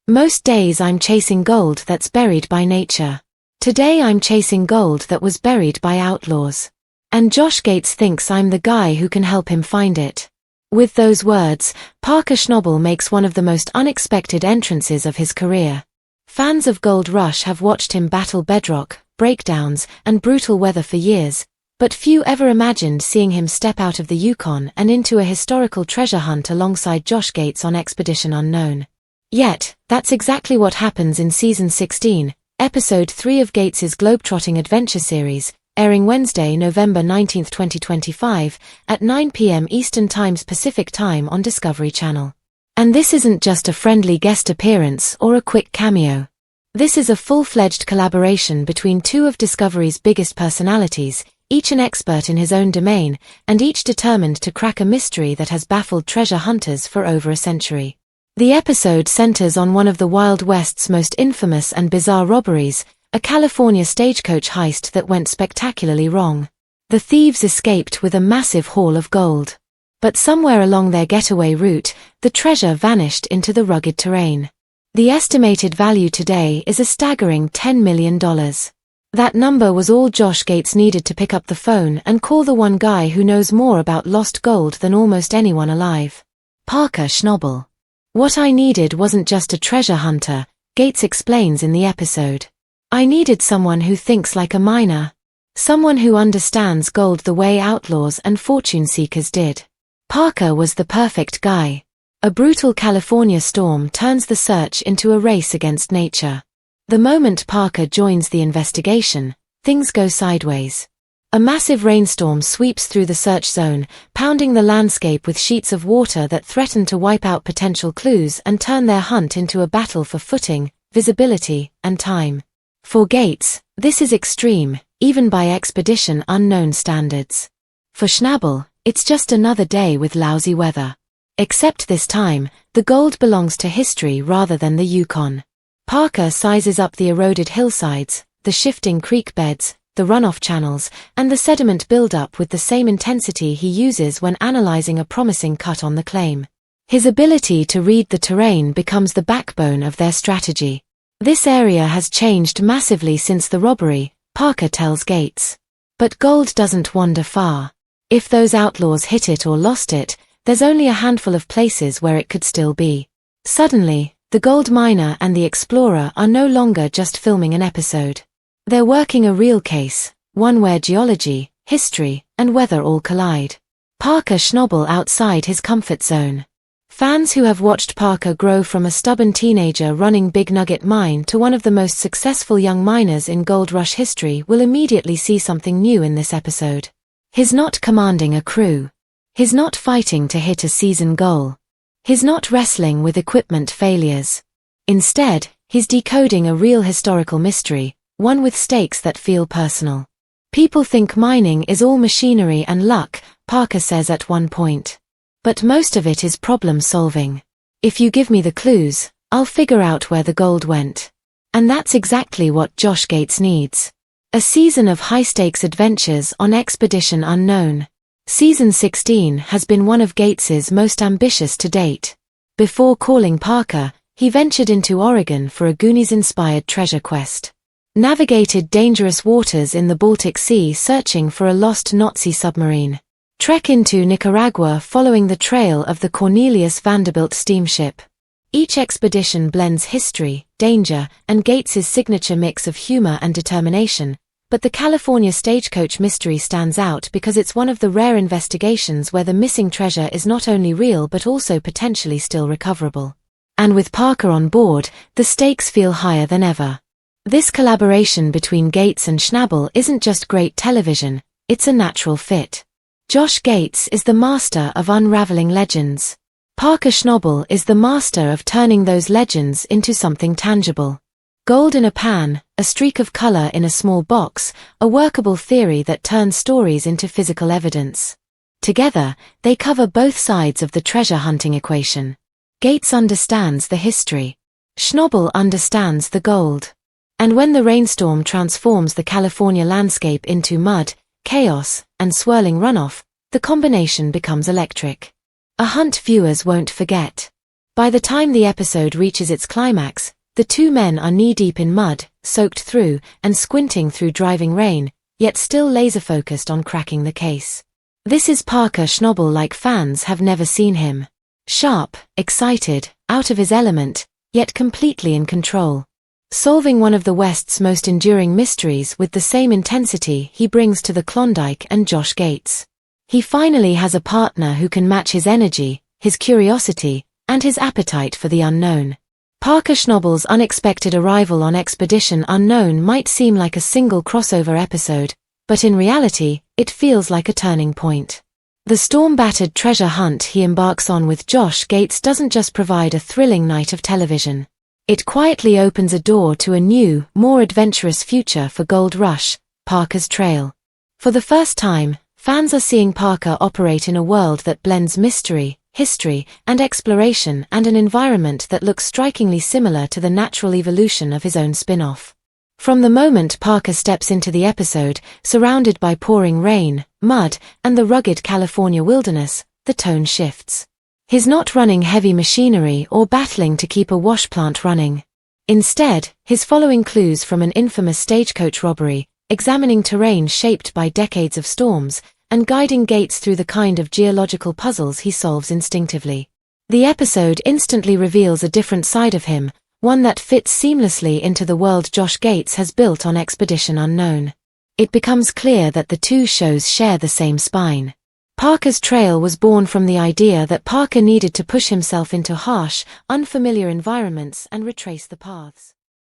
Most days I'm chasing gold that's buried by nature. Today I'm chasing gold that was buried by outlaws. And Josh Gates thinks I'm the guy who can help him find it. With those words, Parker Schnabel makes one of the most unexpected entrances of his career. Fans of Gold Rush have watched him battle bedrock, breakdowns, and brutal weather for years, but few ever imagined seeing him step out of the Yukon and into a historical treasure hunt alongside Josh Gates on Expedition Unknown. Yet, that's exactly what happens in Season 16, Episode 3 of Gates's Globetrotting Adventure series, airing Wednesday, November 19, 2025, at 9 p.m. Eastern Time Pacific Time on Discovery Channel. And this isn't just a friendly guest appearance or a quick cameo. This is a full-fledged collaboration between two of Discovery's biggest personalities, each an expert in his own domain, and each determined to crack a mystery that has baffled treasure hunters for over a century. The episode centers on one of the Wild West's most infamous and bizarre robberies, a California stagecoach heist that went spectacularly wrong. The thieves escaped with a massive haul of gold. But somewhere along their getaway route, the treasure vanished into the rugged terrain. The estimated value today is a staggering $10 million. That number was all Josh Gates needed to pick up the phone and call the one guy who knows more about lost gold than almost anyone alive. Parker Schnabel. What I needed wasn't just a treasure hunter, Gates explains in the episode. I needed someone who thinks like a miner. Someone who understands gold the way outlaws and fortune seekers did. Parker was the perfect guy. A brutal California storm turns the search into a race against nature. The moment Parker joins the investigation, things go sideways. A massive rainstorm sweeps through the search zone, pounding the landscape with sheets of water that threaten to wipe out potential clues and turn their hunt into a battle for footing, visibility, and time. For Gates, this is extreme, even by Expedition Unknown standards. For Schnabel, it's just another day with lousy weather. Except this time, the gold belongs to history rather than the Yukon. Parker sizes up the eroded hillsides, the shifting creek beds, the runoff channels, and the sediment buildup with the same intensity he uses when analyzing a promising cut on the claim. His ability to read the terrain becomes the backbone of their strategy. This area has changed massively since the robbery, Parker tells Gates. But gold doesn't wander far. If those outlaws hit it or lost it, there's only a handful of places where it could still be. Suddenly, the gold miner and the explorer are no longer just filming an episode. They're working a real case, one where geology, history, and weather all collide. Parker Schnabel outside his comfort zone. Fans who have watched Parker grow from a stubborn teenager running Big Nugget Mine to one of the most successful young miners in Gold Rush history will immediately see something new in this episode. He's not commanding a crew. He's not fighting to hit a season goal. He's not wrestling with equipment failures. Instead, he's decoding a real historical mystery, one with stakes that feel personal. People think mining is all machinery and luck, Parker says at one point. But most of it is problem solving. If you give me the clues, I'll figure out where the gold went. And that's exactly what Josh Gates needs. A season of high-stakes adventures on Expedition Unknown. Season 16 has been one of Gates's most ambitious to date. Before calling Parker, he ventured into Oregon for a Goonies-inspired treasure quest. Navigated dangerous waters in the Baltic Sea searching for a lost Nazi submarine. Trek into Nicaragua following the trail of the Cornelius Vanderbilt steamship. Each expedition blends history, danger, and Gates's signature mix of humor and determination, but the California stagecoach mystery stands out because it's one of the rare investigations where the missing treasure is not only real but also potentially still recoverable. And with Parker on board, the stakes feel higher than ever. This collaboration between Gates and Schnabel isn't just great television, it's a natural fit. Josh Gates is the master of unraveling legends. Parker Schnabel is the master of turning those legends into something tangible. Gold in a pan, a streak of color in a small box, a workable theory that turns stories into physical evidence. Together, they cover both sides of the treasure hunting equation. Gates understands the history. Schnabel understands the gold. And when the rainstorm transforms the California landscape into mud, chaos, and swirling runoff, the combination becomes electric. A hunt viewers won't forget. By the time the episode reaches its climax, the two men are knee-deep in mud, soaked through, and squinting through driving rain, yet still laser-focused on cracking the case. This is Parker Schnabel like fans have never seen him. Sharp, excited, out of his element, yet completely in control. Solving one of the West's most enduring mysteries with the same intensity he brings to the Klondike and Josh Gates. He finally has a partner who can match his energy, his curiosity, and his appetite for the unknown. Parker Schnabel's unexpected arrival on Expedition Unknown might seem like a single crossover episode, but in reality, it feels like a turning point. The storm-battered treasure hunt he embarks on with Josh Gates doesn't just provide a thrilling night of television. It quietly opens a door to a new, more adventurous future for Gold Rush, Parker's Trail. For the first time, fans are seeing Parker operate in a world that blends mystery, history, and exploration, and an environment that looks strikingly similar to the natural evolution of his own spin-off. From the moment Parker steps into the episode, surrounded by pouring rain, mud, and the rugged California wilderness, the tone shifts. He's not running heavy machinery or battling to keep a wash plant running. Instead, he's following clues from an infamous stagecoach robbery, examining terrain shaped by decades of storms, and guiding Gates through the kind of geological puzzles he solves instinctively. The episode instantly reveals a different side of him, one that fits seamlessly into the world Josh Gates has built on Expedition Unknown. It becomes clear that the two shows share the same spine. Parker's Trail was born from the idea that Parker needed to push himself into harsh, unfamiliar environments and retrace the paths.